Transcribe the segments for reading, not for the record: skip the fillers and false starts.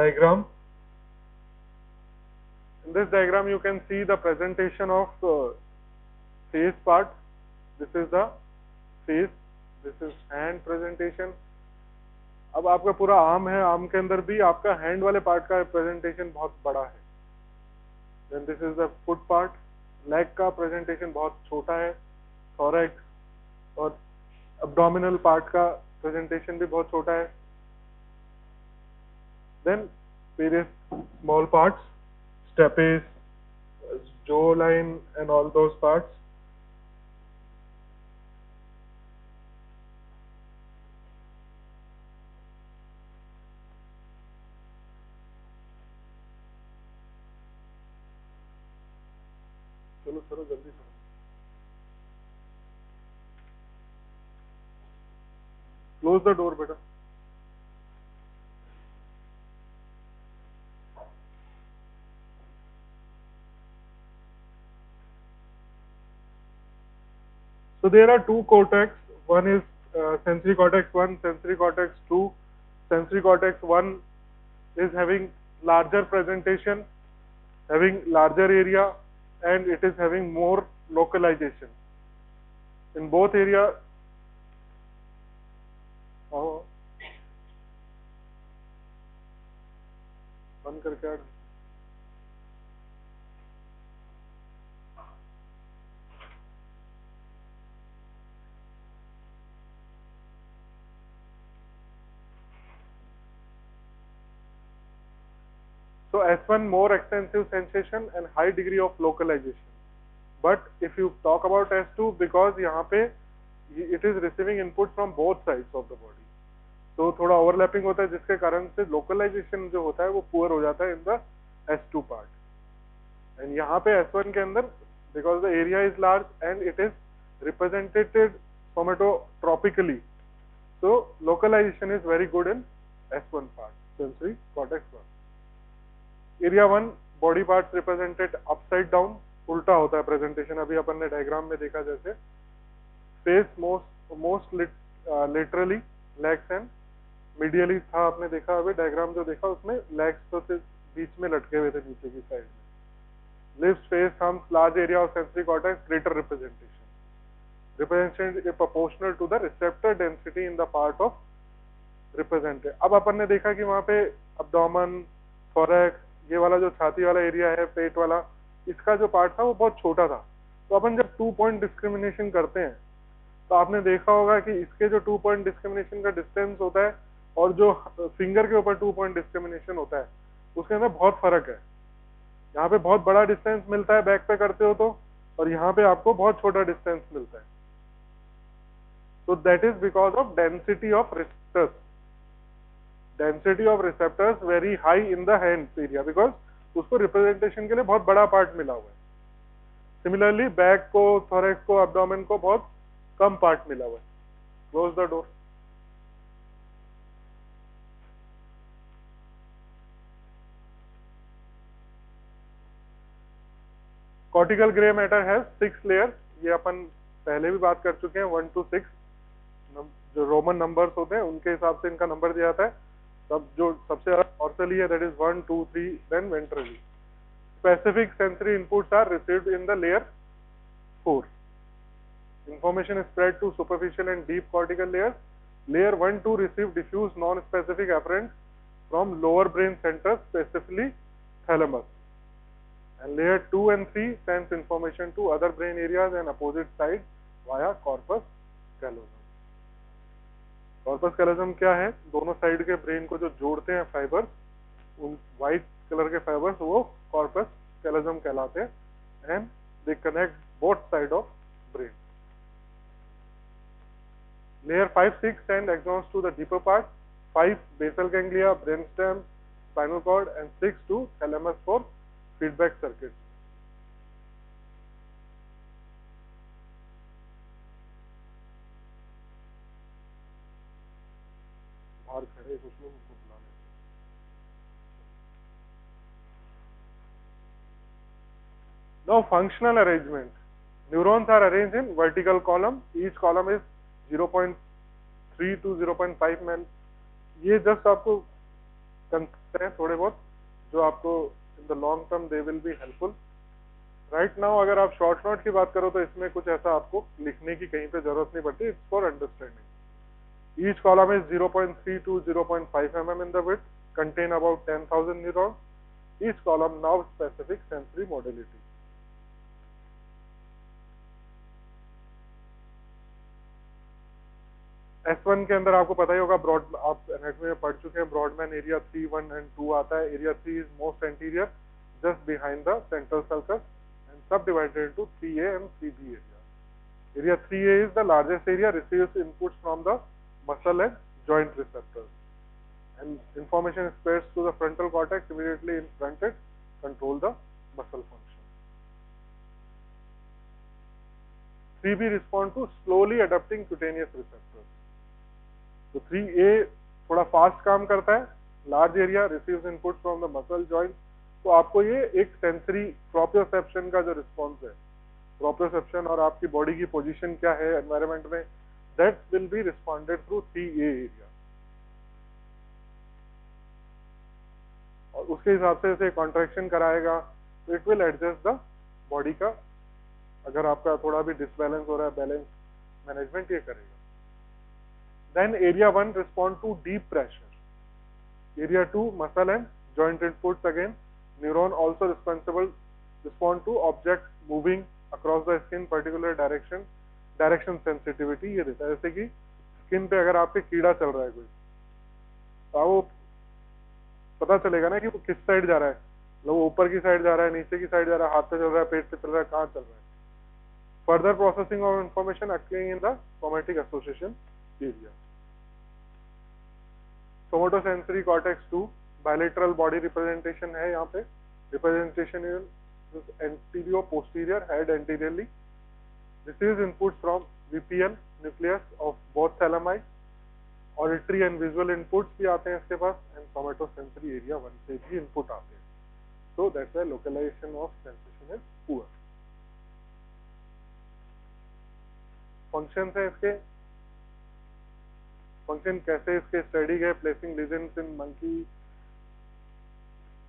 diagram. In this diagram you can see the presentation of face part. This is the face, this is hand presentation. अब आपका पूरा arm है, arm के अंदर भी आपका हैंड वाले पार्ट का प्रेजेंटेशन बहुत बड़ा है. Then this is the foot part, leg का प्रेजेंटेशन बहुत छोटा है, थोरैक्स और abdominal पार्ट का प्रेजेंटेशन भी बहुत छोटा है. Then various small parts, stapes, jawline and all those parts. चलो चलो जल्दी करो. Close the door बेटा. So there are two cortex. One is sensory cortex 1, sensory cortex 2. Sensory cortex 1 is having larger presentation, having larger area, and it is having more localization. In both area, बंद करके add. So S1 more extensive sensation and high degree of localization. But if you talk about S2, because यहाँ पे it is receiving input from both sides of the body, तो थोड़ा overlapping होता है जिसके कारण से localization जो होता है वो poor हो जाता है in the S2 part. And यहाँ पे S1 के अंदर because the area is large and it is represented somatotropically, so localization is very good in S1 part, sensory cortex 1. Area 1 body parts represented upside down, उल्टा होता है presentation. अभी अपन ने diagram में देखा जैसे face most laterally, legs and medially था आपने देखा. अभी डायग्राम जो देखा उसमें लेग्स तो सिर्फ बीच में लटके हुए थे नीचे की साइड में. Lips, face, hums, large area of sensory cortex, greater representation proportional to the receptor density in the part of represented. अब अपन ने देखा कि वहां पे अब्डोमेन, थोरैक्स, ये वाला जो छाती वाला एरिया है, पेट वाला, इसका जो पार्ट था वो बहुत छोटा था. तो अपन जब 2 पॉइंट डिस्क्रिमिनेशन करते हैं तो आपने देखा होगा कि इसके जो 2 पॉइंट डिस्क्रिमिनेशन का डिस्टेंस होता है और जो फिंगर के ऊपर 2 पॉइंट डिस्क्रिमिनेशन होता है उसके अंदर बहुत फर्क है. यहाँ पे बहुत बड़ा डिस्टेंस मिलता है बैक पे करते हो तो, और यहाँ पे आपको बहुत छोटा डिस्टेंस मिलता है. तो that is because of density of receptors. Density of receptors very high in the hand area because उसको रिप्रेजेंटेशन के लिए बहुत बड़ा पार्ट मिला हुआ है. सिमिलरली बैक को, थोरैक्स को, एब्डोमेन को बहुत कम पार्ट मिला हुआ है. Close the door. Cortical grey matter है 6 लेयर्स. ये अपन पहले भी बात कर चुके हैं. 1 to 6 जो रोमन नंबर्स होते हैं उनके हिसाब से इनका नंबर दिया जाता है. तब जो सबसे ज्यादा डॉर्सली है that is 1, 2, 3, then ventrally. Specific sensory inputs are received in the layer 4. Information is spread to superficial and deep cortical layers. Layer 1, 2 receive diffuse non-specific afferents from lower brain centers, specifically thalamus. And layer 2 and 3 sends information to other brain areas and opposite sides via corpus callosum. Corpus callosum क्या है? दोनों side के brain को जो जोड़ते हैं fibres, उन white colour के फाइबर्स वो कॉर्पस कैलोजम कहलाते हैं. And they connect both side of brain. Layer 5, 6 send axons to the deeper part. 5 basal ganglia, brainstem, spinal cord, and 6 to thalamus for feedback circuits. बाहर खड़े कुछ लोग उनको बुला लेते. Now functional arrangement. Neurons are arranged in vertical column. Each column is 0.3 to 0.5 mm. ये just आपको concept हैं थोड़े बहुत जो आपको in the long term they will be helpful. Right now अगर आप शॉर्ट नोट की बात करो तो इसमें कुछ ऐसा आपको लिखने की कहीं पे जरूरत नहीं पड़ती, it's for understanding. Each column is 0.3 to 0.5 mm in the width, contain about 10,000 neurons. Each column now specific sensory modality. S1 के अंदर आपको पता ही होगा, ब्रॉड आप एनाटॉमी में पढ़ चुके हैं, ब्रॉडमैन एरिया 3, 1 and 2 आता है। Area 3 is most anterior just behind the central sulcus and subdivided into 3A and 3B area. Area 3A is the largest area, receives inputs from the muscle and joint receptors, and information is passed to the frontal cortex immediately in front it, control the muscle function. 3B respond to slowly adapting cutaneous receptors. तो 3A थोड़ा fast काम करता है, large area, receives input from the muscle joint. तो आपको ये एक sensory proprioception का जो रिस्पॉन्स है, प्रोप्रियोसेप्शन और आपकी बॉडी की पोजीशन क्या है एनवायरनमेंट में, that will B responded through 3A area. और उसके हिसाब से इसे कॉन्ट्रैक्शन कराएगा तो it will adjust the body का, अगर आपका थोड़ा भी डिसबैलेंस हो रहा है, बैलेंस मैनेजमेंट ये करेगा। Then area 1 respond to deep pressure. Area 2 muscle and joint inputs, again neuron also responsible respond to object moving across the skin particular direction, direction sensitivity ये देता है। जैसे कि स्किन पे अगर आपके कीड़ा चल रहा है कोई, तो वो पता चलेगा ना कि वो किस साइड जा रहा है, मतलब वो ऊपर की साइड जा रहा है, नीचे की साइड जा रहा है, हाथ पे चल रहा है, पेट पे चल रहा है, कहाँ चल रहा है। Further processing of information occurring in the somatic association area. Somatosensory cortex 2 bilateral body representation है। यहाँ पे representation is anteroposterior, head anteriorly, receives inputs from VPN nucleus of both thalami, auditory and visual inputs भी आते हैं इसके पास, and somatosensory area 1 से भी input आते हैं। So that's why localization of sensation is poor. Functions है इसके, फंक्शन कैसे इसके स्टडी है, प्लेसिंग लीजन्स इन मंकी,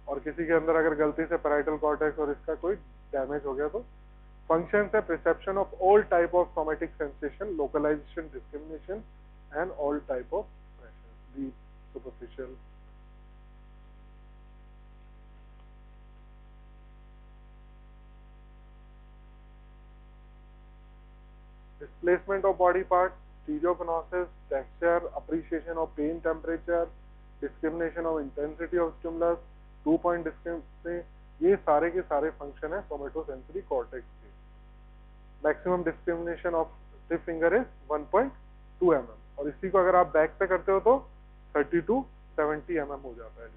और किसी के अंदर अगर गलती से पैराइटल कॉर्टेक्स और इसका कोई डैमेज हो गया तो functions है perception of all type of somatic sensation, localization, discrimination and all type of pressure, deep, superficial. Displacement of body parts, stereognosis, texture, appreciation of pain, temperature, discrimination of intensity of stimulus, 2-point discrimination, ये सारे के सारे function है somatosensory cortex के। Maximum discrimination of tip finger is 1.2 mm, और इसी को अगर आप बैक पे करते हो तो 30 to 70 mm हो जाता है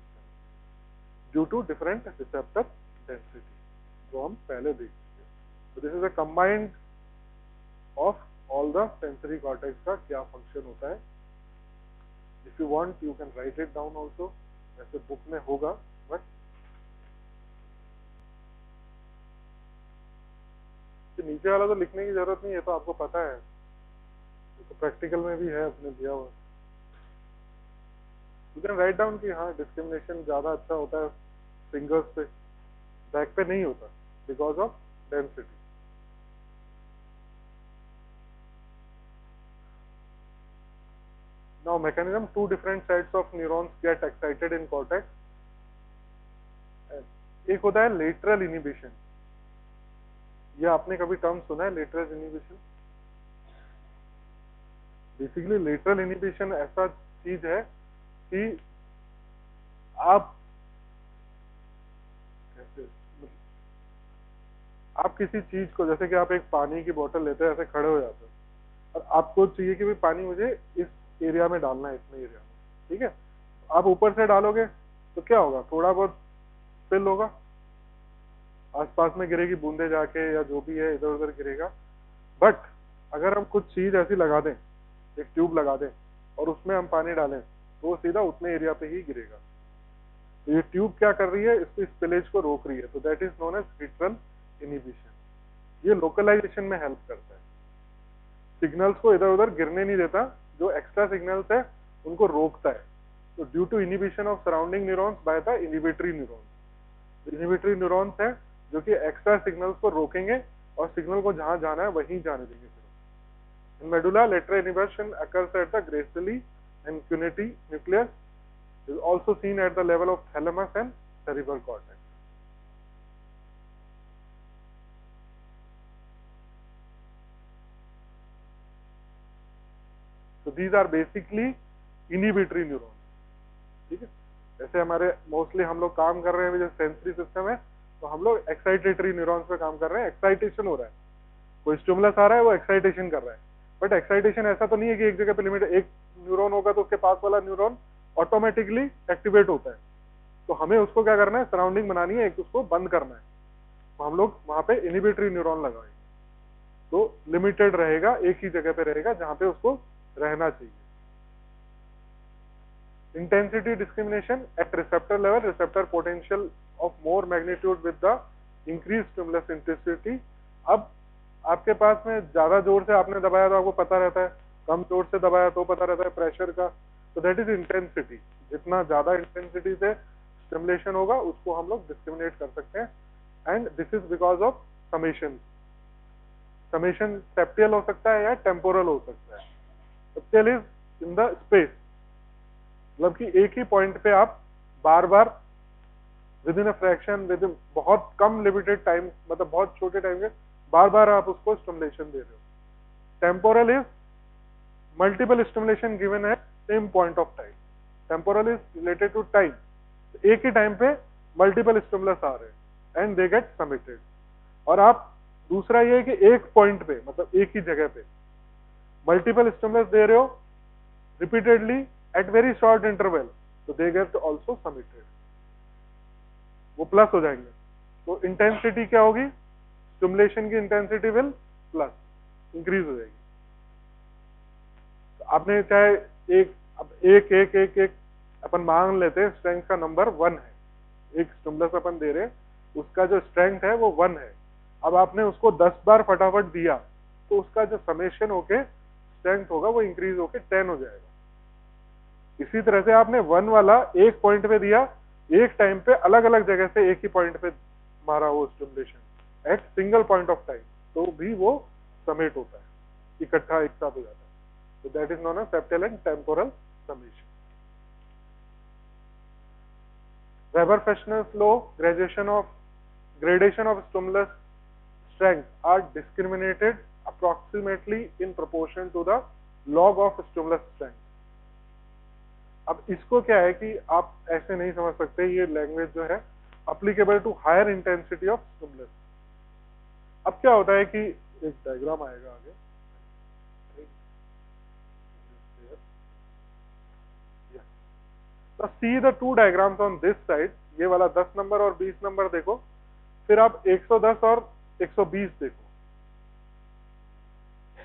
due to different receptor density, जो हम पहले देख चुके। तो this is a combined of all the sensory cortex का क्या फंक्शन होता है। If you want you can write it down also, वैसे बुक में होगा बट नीचे वाला तो लिखने की जरूरत नहीं है, तो आपको पता है, तो प्रैक्टिकल में भी है अपने दिया हुआ। यू कैन राइट डाउन कि हाँ डिस्क्रिमिनेशन ज्यादा अच्छा होता है फिंगर्स पे, बैक पे नहीं होता because of density. Now mechanism, 2 different sets of neurons get excited in cortex. एक होता है लेटरल इनिबिशन, ये आपने कभी टर्म सुना है lateral inhibition? Basically lateral inhibition ऐसा चीज है कि आप किसी चीज को, जैसे कि आप एक पानी की बोतल लेते हैं, ऐसे खड़े हो जाते हैं और आपको चाहिए कि भाई पानी मुझे इस एरिया में डालना है, इतने एरिया में, ठीक है। आप ऊपर से डालोगे तो क्या होगा, थोड़ा बहुत स्पिल होगा, आसपास में गिरेगी बूंदे जाके या जो भी है इधर उधर गिरेगा। बट अगर हम कुछ चीज ऐसी लगा दें, एक ट्यूब लगा दें और उसमें हम पानी डालें तो वो सीधा उतने एरिया पे ही गिरेगा। तो ये ट्यूब क्या कर रही है, इसको स्पिलेज को रोक रही है, तो that is known as lateral inhibition. ये लोकलाइजेशन में हेल्प करता है, सिग्नल्स को इधर उधर गिरने नहीं देता, जो एक्स्ट्रा सिग्नल्स है उनको रोकता है। तो due to inhibition of surrounding neurons by the inhibitory neurons. Inhibitory neurons है जो कि एक्स्ट्रा सिग्नल्स को रोकेंगे और सिग्नल को जहां जाना है वहीं जाने देंगे। In medulla, lateral inhibition occurs at the gracili and cuneti nucleus, is also seen at the level of thalamus and cerebral cortex. So these are basically inhibitory neurons. ठीक है, जैसे हमारे मोस्टली हम लोग काम कर रहे हैं जो सेंसरी सिस्टम है, तो हम लोग एक्साइटेटरी न्यूरॉन्स पे काम कर रहे हैं। एक्साइटेशन हो रहा है, कोई स्टिमुलस आ रहा है, वो एक्साइटेशन कर रहा है। बट एक्साइटेशन ऐसा तो नहीं है कि एक जगह पे लिमिट, एक न्यूरॉन होगा तो उसके पास वाला न्यूरॉन ऑटोमेटिकली एक्टिवेट होता है। तो हमें उसको क्या करना है, सराउंडिंग बनानी है, एक उसको बंद करना है। तो हम लोग वहां पे इनिबिटरी न्यूरॉन लगाएंगे, तो लिमिटेड रहेगा, एक ही जगह पे रहेगा जहां पे उसको रहना चाहिए। Intensity discrimination eight receptor level, receptor potential of more magnitude with the increase stimulus intensity. अब आपके पास में ज्यादा जोर से आपने दबाया तो आपको पता रहता है, कम जोर से दबाया तो पता रहता है प्रेशर का। तो दैट इज इंटेंसिटी। जितना ज्यादा इंटेंसिटी से स्टिमुलेशन होगा उसको हम लोग डिस्क्रिमिनेट कर सकते हैं। And this is because of summation. Summation spatial हो सकता है या टेम्पोरल हो सकता है। Spatial is in the space, मतलब कि एक ही पॉइंट पे आप बार बार within a fraction, within बहुत कम लिमिटेड टाइम, मतलब बहुत छोटे टाइम के बार बार आप उसको स्टिमुलेशन दे रहे हो। Temporal is multiple stimulation given at same point of time. Temporal is related to time, एक ही टाइम पे मल्टीपल स्टिमुलस आ रहे हैं एंड दे गेट समिटेड। और आप दूसरा ये है कि एक पॉइंट पे, मतलब एक ही जगह पे मल्टीपल स्टिमुलस दे रहे हो repeatedly at very short interval, तो दे गेट ऑल्सो समिटेड, वो प्लस हो जाएंगे। तो इंटेंसिटी क्या होगी, स्टिमुलेशन की इंटेंसिटी विल प्लस इंक्रीज हो जाएगी। तो आपने चाहे एक, अब एक अपन मान लेते हैं स्ट्रेंथ का नंबर 1 है, एक स्टिमुलस अपन दे रहे हैं, उसका जो स्ट्रेंथ है वो 1 है। अब आपने उसको 10 बार फटाफट दिया तो उसका जो समेशन होके स्ट्रेंथ होगा वो इंक्रीज होके 10 हो जाएगा। इसी तरह से आपने 1 वाला एक पॉइंट पे दिया, एक टाइम पे अलग अलग जगह से एक ही पॉइंट पे मारा वो stimulation at single point of time, तो भी वो समेट होता है, इकट्ठा एक साथ हो जाता है। तो that is known as spatial and temporal summation. Weber-Fechner's law, gradation of stimulus strength are discriminated approximately in proportion to the log of stimulus strength. अब इसको क्या है कि आप ऐसे नहीं समझ सकते, ये लैंग्वेज जो है applicable to higher intensity of stimulus. अब क्या होता है कि एक डायग्राम आएगा आगे, तो see the two diagrams on this side, ये वाला 10 नंबर और 20 नंबर देखो, फिर आप 110 और 120 देखो,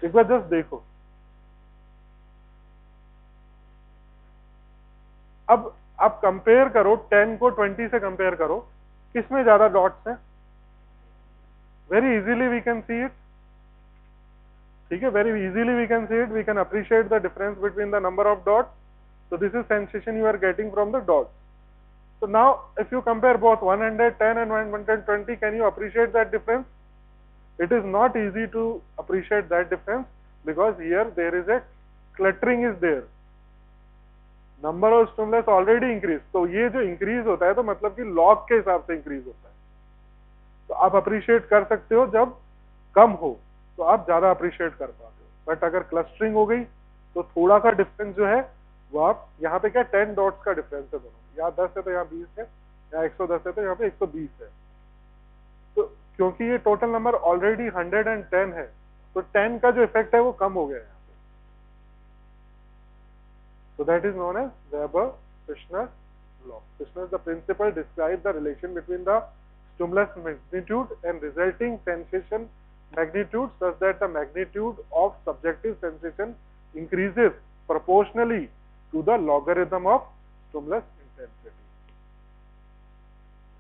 एक बार जस्ट देखो। अब आप कंपेयर करो 10 को 20 से कंपेयर करो, किसमें ज्यादा डॉट्स हैं? Very easily we can see it, ठीक है, very easily we can see it, we can appreciate the difference between the number of dots. So this is sensation you are getting from the dots. So now if you compare both 110 and 120, can you appreciate that difference? It is not easy to appreciate that difference because here there is a cluttering is there. Number of stimulus already increased. तो ये जो increase होता है तो मतलब कि log के हिसाब से increase होता है। तो आप appreciate कर सकते हो, जब कम हो तो आप ज्यादा appreciate कर पाते हो। बट अगर clustering हो गई तो थोड़ा सा difference जो है वो आप यहाँ पे क्या 10 डॉट्स का डिफरेंस है दोनों, यहाँ 10 है तो यहाँ 20 है, यहाँ 110 है तो यहाँ पे 120 है। तो क्योंकि ये टोटल नंबर ऑलरेडी 110 है तो 10 का जो इफेक्ट है वो कम हो गया है यहाँ पे। So that is known as Weber-Fechner law. Fechner's the principle describes the relation between the stimulus magnitude and resulting sensation magnitude such that the magnitude of subjective sensation increases proportionally to the logarithm of stimulus intensity.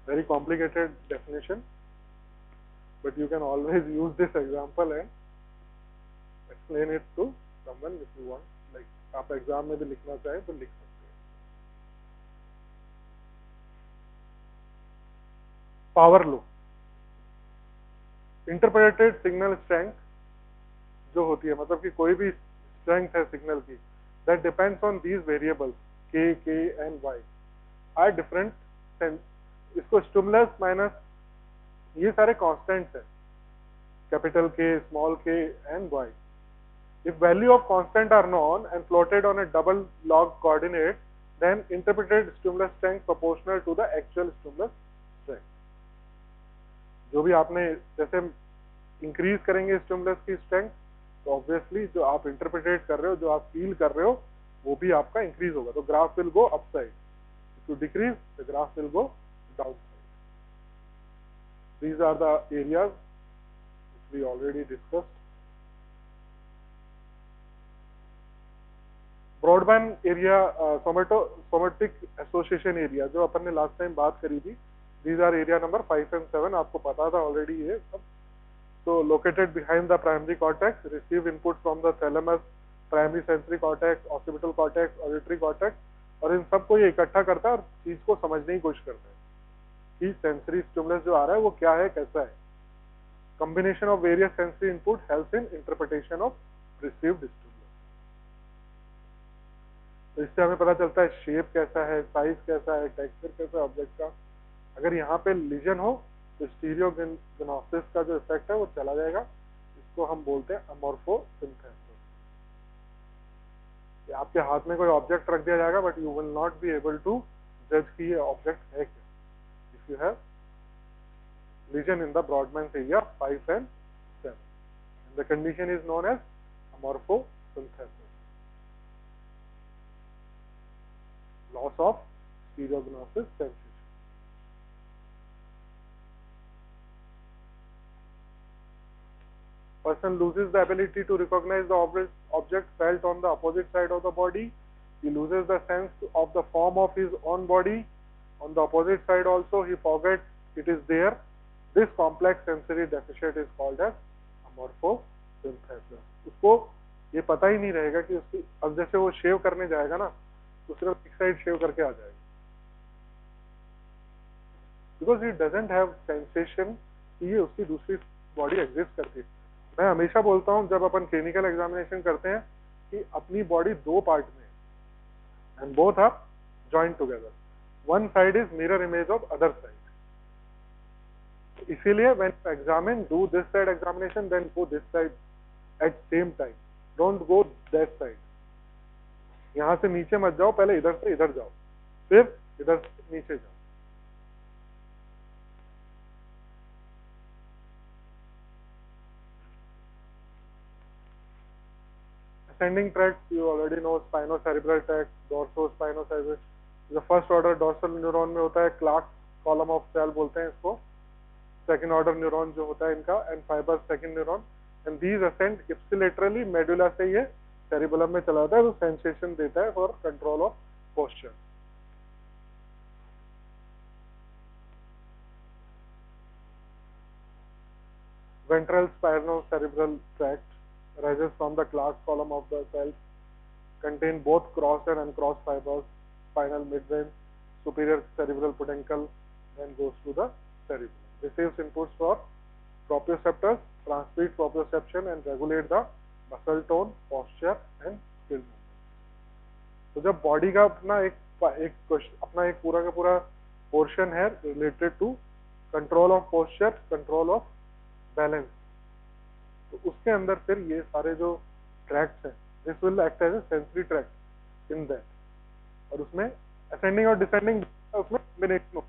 Very complicated definition, but you can always use this example and explain it to someone if you want. Like आप exam में भी लिखना चाहें तो लिख सकते हैं। Power लो। Interpreted signal strength जो होती है, मतलब कि कोई भी स्ट्रेंथ है सिग्नल की, that depends on these variables K and Y are different. इसको स्टिमुलस माइनस, ये सारे कांस्टेंट्स हैं, capital K, small K and Y. If value of constant are known and plotted on a double log coordinate, then interpreted stimulus strength proportional to the actual stimulus strength। जो भी आपने जैसे increase करेंगे stimulus की strength, तो obviously जो आप इंटरप्रेटेट कर रहे हो, जो आप फील कर रहे हो, वो भी आपका इंक्रीज होगा। तो graph will go up side, if you decrease the graph will go down side. These are the areas which we already discussed। Brodmann area, somatic association area जो अपन ने लास्ट टाइम बात करी थी, these are area number 5 and 7, आपको पता था already ये सब। तो located behind the primary cortex, receive input from the thalamus, primary sensory cortex, occipital cortex, auditory cortex, और इन सबको ये इकट्ठा करता है और चीज को समझने की कोशिश करता है कि सेंसरी स्टिमुलस जो आ रहा है वो क्या है, कैसा है। Combination of various sensory input helps in interpretation of received stimulus. तो इससे हमें पता चलता है शेप कैसा है, साइज कैसा है, टेक्सचर कैसा है ऑब्जेक्ट का। अगर यहाँ पे लीजन हो तो स्टीरियोग्नोसिस का जो इफेक्ट है वो चला जाएगा। इसको हम बोलते हैं अमॉर्फोसिंथेसिस। आपके हाथ में कोई ऑब्जेक्ट रख दिया जाएगा but you will not be able to जज कि ये ऑब्जेक्ट है क्या, if you have lesion in the Brodmann area 5 and 7। The condition is known as amorphosynthesis, loss of stereognosis sensation। Person loses the ability to recognize the object felt on the opposite side of the body. He loses the sense of the form of his own body on the opposite side also. He forgets it is there। This complex sensory deficit is called as amorphosynthesis। उसको ये पता ही नहीं रहेगा कि उसकी, अब जैसे वो शेव करने जाएगा ना तो सिर्फ एक साइड शेव करके आ जाएगा, because he doesn't have sensation कि ये उसकी दूसरी बॉडी एग्जिस्ट करती है। मैं हमेशा बोलता हूँ जब अपन क्लिनिकल एग्जामिनेशन करते हैं कि अपनी बॉडी दो पार्ट में है and both are joint together. One side is mirror image of other side. इसीलिए when you examine, do this side examination, then go this side at same time, don't go that side. यहां से नीचे मत जाओ, पहले इधर से इधर जाओ, फिर इधर से नीचे जाओ। Ascending tract you already know, spinocerebral tract, dorsospinocerebral। जो फर्स्ट ऑर्डर डोर्सल न्यूरॉन में होता है, क्लार्क कॉलम ऑफ सेल बोलते हैं इसको। सेकंड ऑर्डर न्यूरॉन जो होता है इनका, and fibre second neuron, and these ascend ipsilaterally, medulla से ये सेरिबेलम में चला जाता है, तो सेंसेशन देता है for control of posture. Ventral spinocerebral tract rises from the Clark column of the cells, contain both crossed and uncrossed fibers, spinal midbrain, superior cerebral peduncle, then goes to the cerebellum. Receives inputs for proprioceptors, transmit proprioception and regulate the muscle tone, posture and skill movement। तो जब body का अपना एक पूरा का पूरा portion है related to control of posture, control of balance, तो उसके अंदर फिर ये सारे जो ट्रैक्ट्स हैं, this will act as a sensory tract in that. और उसमें असेंडिंग और डिसेंडिंग, उसमें कॉम्बिनेशन हो।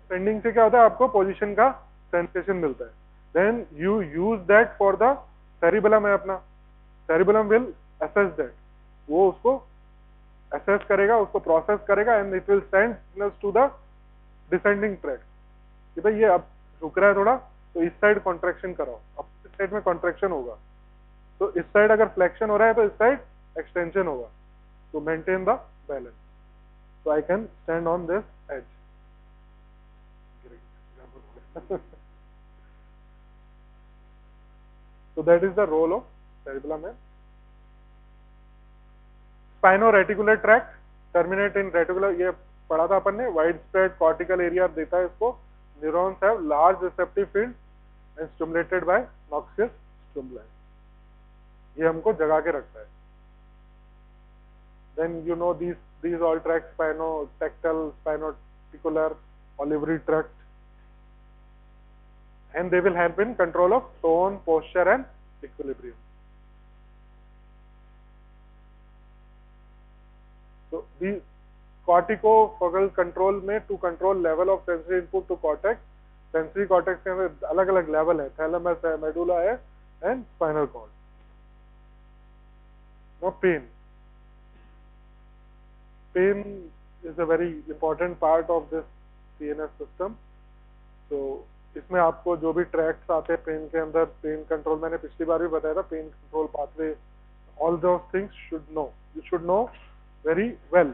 असेंडिंग से क्या होता है, आपको पोजीशन का सेंसेशन मिलता है, then you use that for the cerebellum है अपना, सेरिबेलम विल असेस दैट, वो उसको असेस करेगा, उसको प्रोसेस करेगा, and it will send signals to the descending tract कि भाई ये अब रुक रहा है थोड़ा, तो इस साइड कॉन्ट्रैक्शन कराओ, अब इस साइड में कॉन्ट्रैक्शन होगा, तो इस साइड अगर फ्लेक्शन हो रहा है तो इस साइड एक्सटेंशन होगा, to maintain the balance. So I can stand on this edge. So that is the role of cerebellum and spino-reticular tract terminate in reticular. ये पढ़ा था अपन ने, वाइड स्प्रेड कॉर्टिकल एरिया देता है इसको, neurons have large receptive field and stimulated by noxious stimuli. ये हमको जगा के रखता है. Then you know these all tracts, spinotactal, spinoticicular, olivary tract, and they will help in control of tone, posture and equilibrium. So the corticofocal control में to control level of sensory input to cortex, sensory cortex के अंदर अलग अलग level है, thalamus है, medulla है and spinal cord. Now pain is a very important part of this CNS system. So इसमें आपको जो भी ट्रैक्ट्स आते हैं पेन के अंदर, पेन कंट्रोल मैंने पिछली बार भी बताया था, pain control pathway, all those things you should know very well.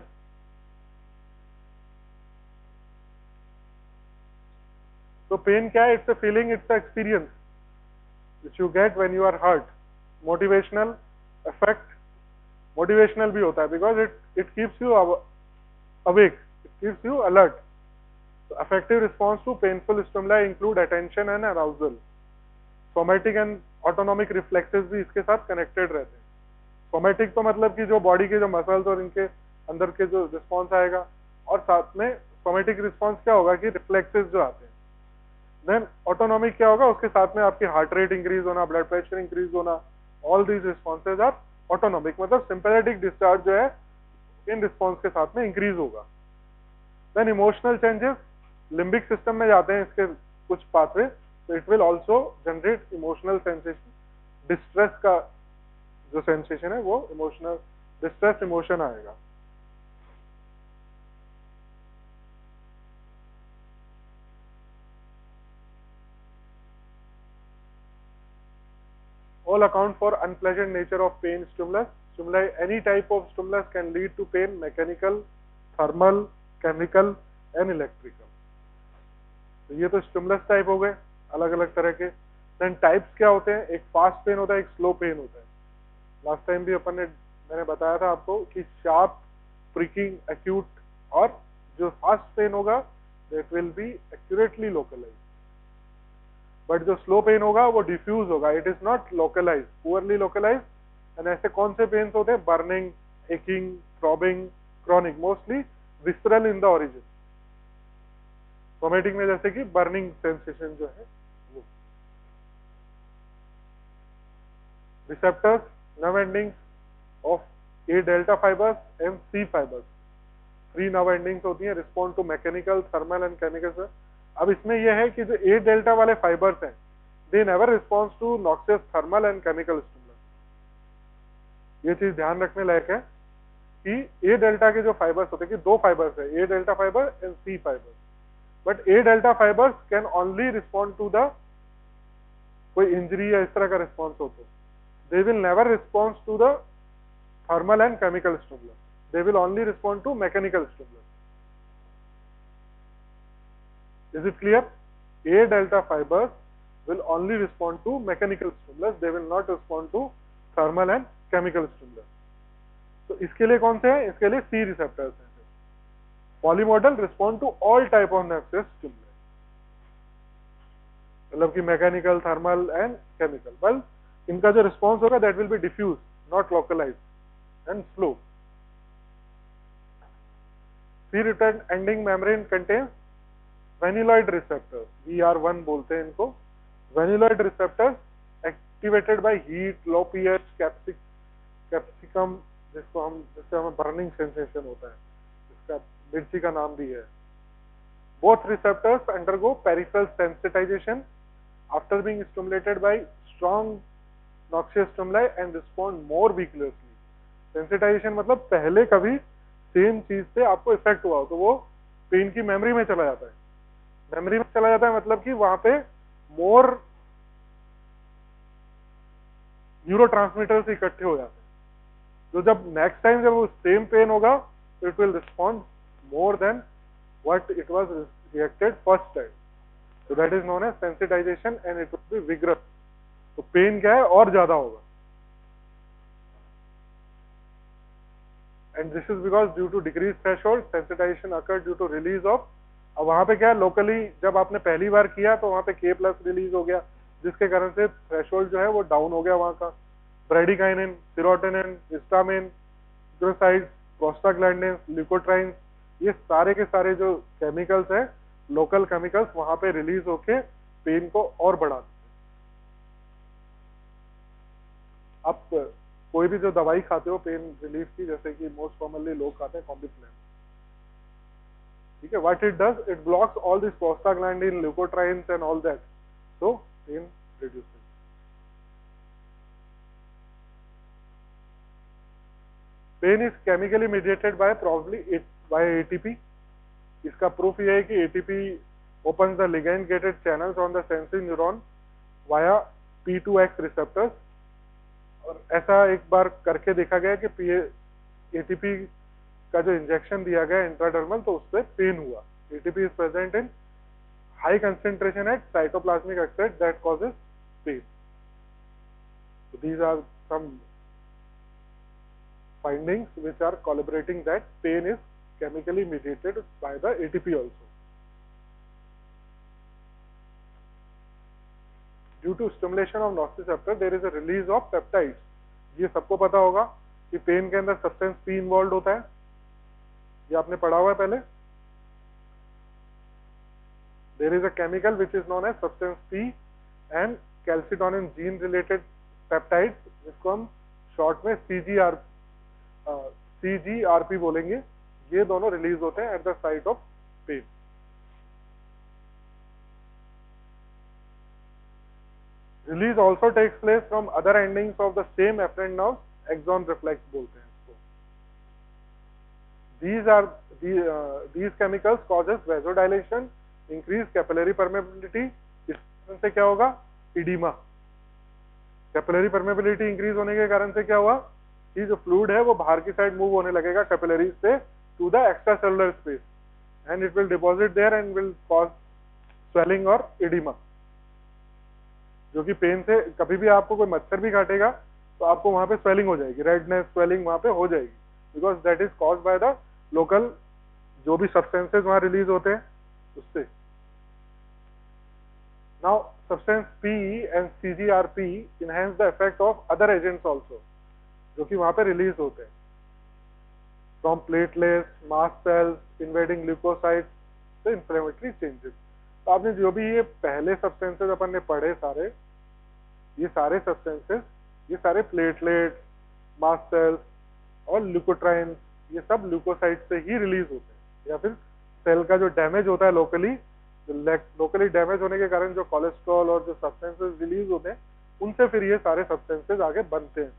So pain क्या है? It's a feeling, it's an experience which you get when you are hurt. Motivational effect, motivational भी होता है because it keeps you awake, it keeps you alert. So affective response to painful stimuli include attention and arousal. Somatic and autonomic reflexes भी इसके साथ connected रहते हैं. Somatic तो मतलब कि जो बॉडी के जो मसल्स और इनके अंदर के जो रिस्पॉन्स आएगा, और साथ में सोमेटिक रिस्पॉन्स क्या होगा कि रिफ्लेक्सेस जो आते हैं. देन ऑटोनॉमिक क्या होगा, उसके साथ में आपकी हार्ट रेट इंक्रीज होना, ब्लड प्रेशर इंक्रीज होना, all these responses are autonomic. मतलब सिंपैथेटिक डिस्चार्ज जो है इन रिस्पॉन्स के साथ में इंक्रीज होगा. Then emotional changes limbic system में जाते हैं इसके कुछ पाथवे, तो it will also generate emotional sensation. Distress का जो सेंसेशन है वो इमोशनल डिस्ट्रेस इमोशन आएगा. All account for unpleasant nature of pain stimulus. Any type of stimulus can lead to pain, mechanical, thermal, chemical and electrical. तो ये तो stimulus type हो गए अलग अलग तरह के. देन टाइप्स क्या होते हैं, एक फास्ट पेन होता है, एक स्लो पेन होता है. लास्ट टाइम भी मैंने बताया था आपको कि शार्प, प्रिकिंग, एक्यूट, और जो फास्ट पेन होगा that will be accurately localized. But जो स्लो पेन होगा वो डिफ्यूज होगा, it is not localize, poorly localize. And ऐसे कौन से पेन्स होते हैं, burning, aching, throbbing, chronic, mostly visceral in the origin. Somatic में जैसे कि बर्निंग सेंसेशन जो है वो. Receptors, nerve endings of A delta fibers and C fibers. 3 nerve endings होती हैं, respond to mechanical, thermal and chemical. अब इसमें यह है कि जो ए डेल्टा वाले फाइबर्स हैं they never response to noxious thermal and chemical stimulus. ये चीज ध्यान रखने लायक है कि ए डेल्टा के जो फाइबर्स होते हैं, कि 2 फाइबर्स है, A delta fibre and C fibre. But A delta fibres can only respond to the कोई इंजरी या इस तरह का रिस्पॉन्स हो तो they will never response to the thermal and chemical stimulus. They will only respond to mechanical stimulus. Is it clear? A delta fibers will only respond to mechanical stimulus. They will not respond to thermal and chemical stimulus. तो इसके लिए कौन से हैं? इसके लिए C receptors हैं. Polymodal respond to all type of nervous stimulus. मतलब कि मैकेनिकल, थर्मल एंड केमिकल. बल इनका जो रिस्पॉन्स होगा that will be diffuse, not localised and slow. C return ending membrane contains vanilloid receptors, VR1 बोलते हैं इनको. Vanilloid receptors activated by heat, low pH, capsicum, जिससे हमें बर्निंग सेंसेशन होता है, इसका मिर्ची का नाम भी है. Both receptors undergo peripheral sensitisation after being stimulated by strong noxious stimuli and respond more weaknessly. Sensitisation मतलब पहले कभी सेम चीज से आपको इफेक्ट हुआ हो तो वो पेन की मेमोरी में चला जाता है. मेमोरी में चला जाता है मतलब कि वहां पे मोर न्यूरोट्रांसमीटर्स इकट्ठे हो जाते हैं, तो जब नेक्स्ट टाइम जब वो सेम पेन होगा तो it will respond more than what it was reacted first time. So that is known as sensitization and it will be vigorous. तो पेन क्या है और ज्यादा होगा. And this is because due to decreased threshold, sensitization occurred due to release of अब वहां पे क्या है, लोकली जब आपने पहली बार किया तो वहां पे के प्लस रिलीज हो गया, जिसके कारण से थ्रेशोल्ड जो है वो डाउन हो गया वहां का। Bradykinin, serotonin, histamine, glucosides, prostaglandin, leukotrienes, ये सारे के सारे जो केमिकल्स है, लोकल केमिकल्स, वहां पे रिलीज होके पेन को और बढ़ा देते हैं। आप कोई भी जो दवाई खाते हो पेन रिलीफ की, जैसे कि मोस्ट कॉमनली लोग खाते हैं कॉम्बिफ्लेम, ठीक है, what it does, it blocks all this prostaglandin, leukotrienes and all that, so pain reduces. Pain is chemically mediated by probably by ATP. इसका प्रूफ ये है कि ATP opens the ligand gated channels on the sensory neuron via P2X receptors। और ऐसा एक बार करके देखा गया कि एटीपी का जो इंजेक्शन दिया गया इंट्राडर्मल, तो उससे पेन हुआ। ATP is present in high concentration at cytoplasmic exit that causes pain. So these are some findings which are corroborating that pain is chemically mediated by the ATP also. Due to stimulation of nociceptor there is a release of peptides। ये सबको पता होगा कि pen के अंदर substance P involve होता है, ये आपने पढ़ा हुआ है पहले। There is a chemical which is known as substance P and calcitonin gene related peptides, जिसको हम शॉर्ट में CGRP बोलेंगे। ये दोनों रिलीज होते हैं at the site of pain. Release also takes place from other endings of the same afferent nerve, axon reflex बोलते हैं इसको। These chemicals causes vasodilation, increase capillary permeability। इससे क्या होगा, इडीमा। कैपिलरी परमेबिलिटी इंक्रीज होने के कारण से क्या हुआ कि जो फ्लूइड है वो बाहर की साइड मूव होने लगेगा कैपिलरीज से to the extra cellular space, and it will deposit there and will cause swelling और इडीमा। जो कि पेन से कभी भी आपको कोई मच्छर भी काटेगा तो आपको वहां पे स्वेलिंग हो जाएगी, रेडनेस स्वेलिंग वहां पे हो जाएगी, because that is caused by the local जो भी सब्सटेंसेस वहां रिलीज होते हैं उससे। Now substance P and CGRP enhance the effect of other agents also, जो कि वहां पे रिलीज होते हैं from platelets, mast cells, invading leukocytes, तो inflammatory changes। तो आपने जो भी ये पहले सब्सटेंसेस अपन ने पढ़े सारे, ये सारे सब्सटेंसेस, ये सारे प्लेटलेट्स, मास्ट सेल्स और ल्यूकोट्राइन्स, ये सब ल्यूकोसाइट से ही रिलीज होते हैं, या फिर सेल का जो डैमेज होता है लोकली डैमेज होने के कारण जो कोलेस्ट्रॉल और जो सब्सटेंसेस रिलीज होते हैं उनसे फिर ये सारे सब्सटेंसेस आगे बनते हैं।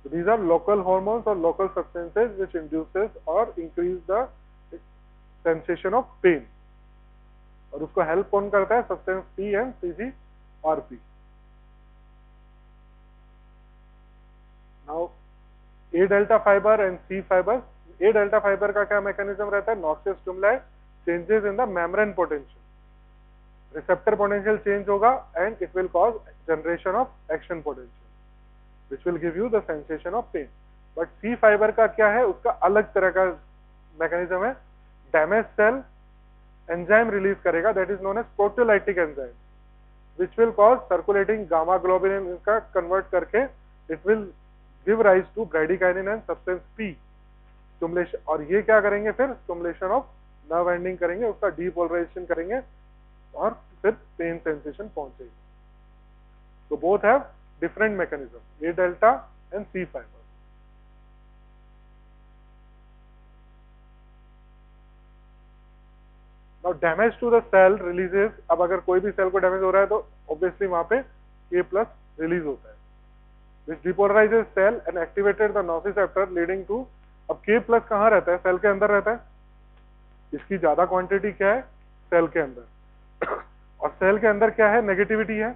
So these are local hormones or local substances which induces or increase the sensation of pain, और उसको हेल्प कौन करता है, substance P and CGRP। Now A delta fibre and C fibre. A delta fibre का क्या mechanism रहता है, noxious stimuli changes in the membrane potential, receptor potential change होगा and it will cause generation of action potential which will give you the sensation of pain। but C fiber का क्या है, उसका अलग तरह का मैकेनिज्म है, डैमेज सेल एंजाइम रिलीज करेगा, that is known as proteolytic enzyme which will cause circulating gamma globulin का कन्वर्ट करके it will give rise to bradykinin and substance P stimulation, और ये क्या करेंगे फिर stimulation of नर्व एंडिंग करेंगे, उसका डीपोलराइजेशन करेंगे और फिर पेन सेंसेशन पहुंचेगी। तो both have different mechanism, A delta and C fiber. Now damage to the cell releases. अब अगर कोई भी सेल को डैमेज हो रहा है तो ऑब्वियसली वहां पे के प्लस रिलीज होता है, which depolarises cell and activated the nociceptor leading to. अब के प्लस कहाँ रहता है, सेल के अंदर रहता है, इसकी ज्यादा क्वांटिटी क्या है सेल के अंदर, और सेल के अंदर क्या है, नेगेटिविटी है,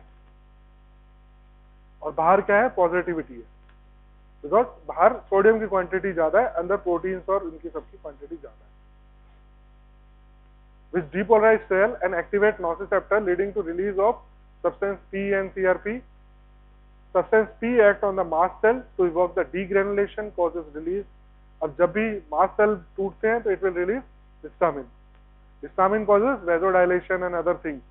और बाहर क्या है, पॉजिटिविटी है, बिकॉज बाहर सोडियम की क्वांटिटी ज्यादा है, अंदर प्रोटीन्स और इनकी सबकी क्वांटिटी ज्यादा है। which depolarize cell and activate nociceptor leading to release of substance P and CRP। substance P act on the mast cell to evoke the degranulation, causes release। अब जब भी मास्ट सेल टूटते हैं तो it will release Histamine. Histamine causes vasodilation and other things.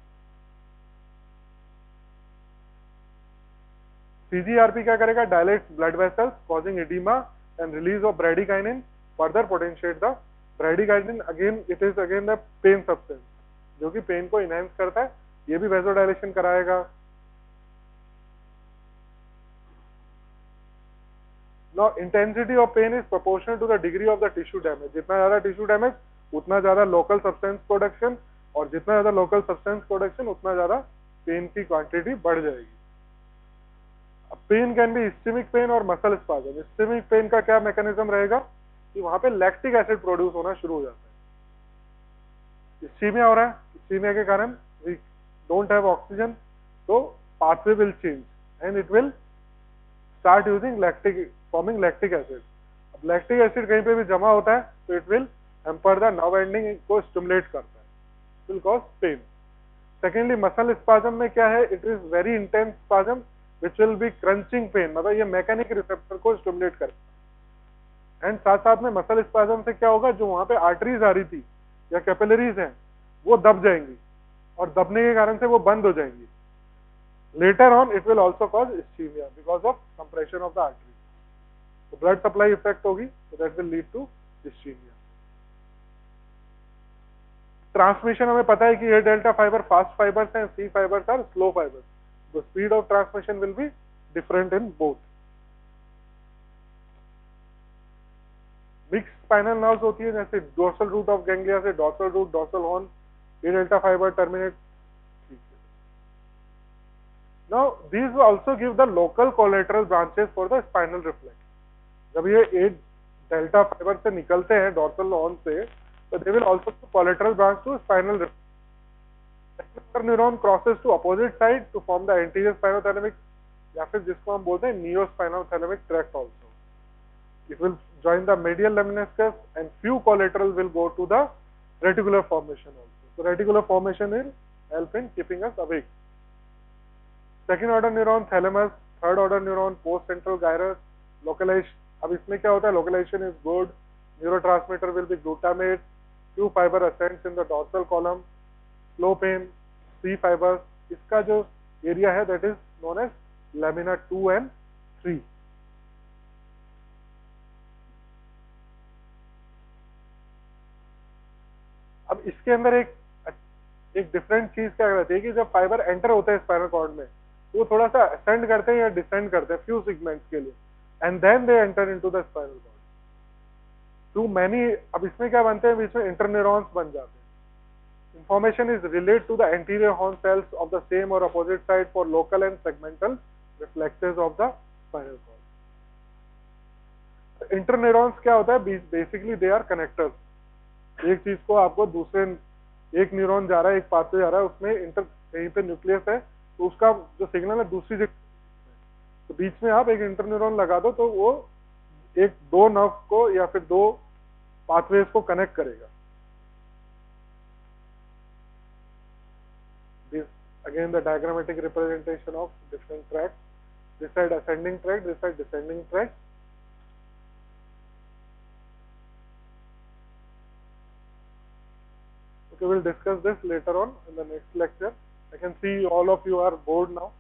CGRP क्या करेगा? Dilates blood vessels, causing edema and release of bradykinin. Further potentiate the bradykinin. Again, it is again the pain substance, जो कि pen को enhance करता है. ये भी vasodilation कराएगा. Now, intensity of pain is proportional to the degree of the tissue damage. जितना ज्यादा tissue damage, उतना ज्यादा local substance production, और जितना ज्यादा local substance production, उतना ज्यादा पेन की क्वांटिटी बढ़ जाएगी. Pain can be ischaemic pain और मसल स्पाज्म. इस्केमिक पेन का क्या मैकेनिज्म रहेगा कि वहां पे लैक्टिक एसिड प्रोड्यूस होना शुरू हो जाता है. इस्कीमिया हो रहा है, इस्कीमिया के कारण वी डोंट हैव ऑक्सीजन, तो pathway will change and it will start using lactic, forming lactic acid. अब लैक्टिक एसिड कहीं पे भी जमा होता है तो it will hamper the nerve ending को स्टिमुलेट करता है, will cause pain. Secondly muscle spasm में क्या है? It is very intense spasm which will be crunching pain. मतलब ये मैकेनिक रिसेप्टर को स्टिमुलेट करेगा. एंड साथ साथ में मसल स्पाज्म से क्या होगा? जो वहां पे आर्टरीज आ रही थी या कैपिलरीज हैं वो दब जाएंगी, और दबने के कारण से वो बंद हो जाएंगी. Later on it will also cause ischaemia because of compression of the artery. तो ब्लड सप्लाई इफेक्ट होगी, तो that will lead to ischaemia. Transmission हमें पता है कि ये डेल्टा फाइबर फास्ट फाइबर्स हैं, C fibres are slow fibres. The speed of transmission will be different in both. Mixed spinal nerves होती है, जैसे dorsal root of ganglia से dorsal root, dorsal horn, A delta fiber terminate. Now these also give the local collateral branches for the spinal reflex. जब ये A delta fiber से निकलते हैं dorsal horn से, तो they will also collateral branch to spinal reflex. Neuron crosses to opposite side to form the anterior spinothalamic, या फिर जिसको हम बोलते हैं neospinothalamic tract also. It will join the medial lemniscus and few collateral will go to the reticular formation also. So reticular formation will help in keeping us awake. Second order neuron thalamus, third order neuron post central gyrus. Localisation, अब इसमें क्या होता है? Localisation is good. Neurotransmitter will B glutamate. Few fiber ascends in the dorsal column. Slow pain, C fibers. इसका जो area है that is known as lamina 2 and 3. अब इसके अंदर एक डिफरेंट चीज क्या रहती है कि जब फाइबर एंटर होते हैं स्पाइनल कॉर्ड में, तो वो थोड़ा सा असेंड करते हैं या डिसेंड करते हैं फ्यू सेगमेंट्स के लिए, and then they enter into the spinal cord. Too many, अब इसमें क्या बनते हैं? बीच में इंटरन्यूरॉन्स बन जाते हैं. Information is relayed to the anterior horn cells of the same or opposite side for local and segmental reflexes of the spinal cord. Interneurons क्या होता है? Basically they are connectors. एक चीज को आपको दूसरे, एक न्यूरॉन जा रहा है, एक पाथवे जा रहा है, उसमें कहीं पे न्यूक्लियस है, तो उसका जो सिग्नल है दूसरी जगह, तो बीच में आप एक इंटरन्यूरॉन लगा दो तो वो एक दो नर्व को या फिर दो पाथवेज को कनेक्ट करेगा. Again the diagrammatic representation of different tracts. This side ascending tract, this side descending tract. Okay, we'll discuss this later on in the next lecture. I can see all of you are bored now.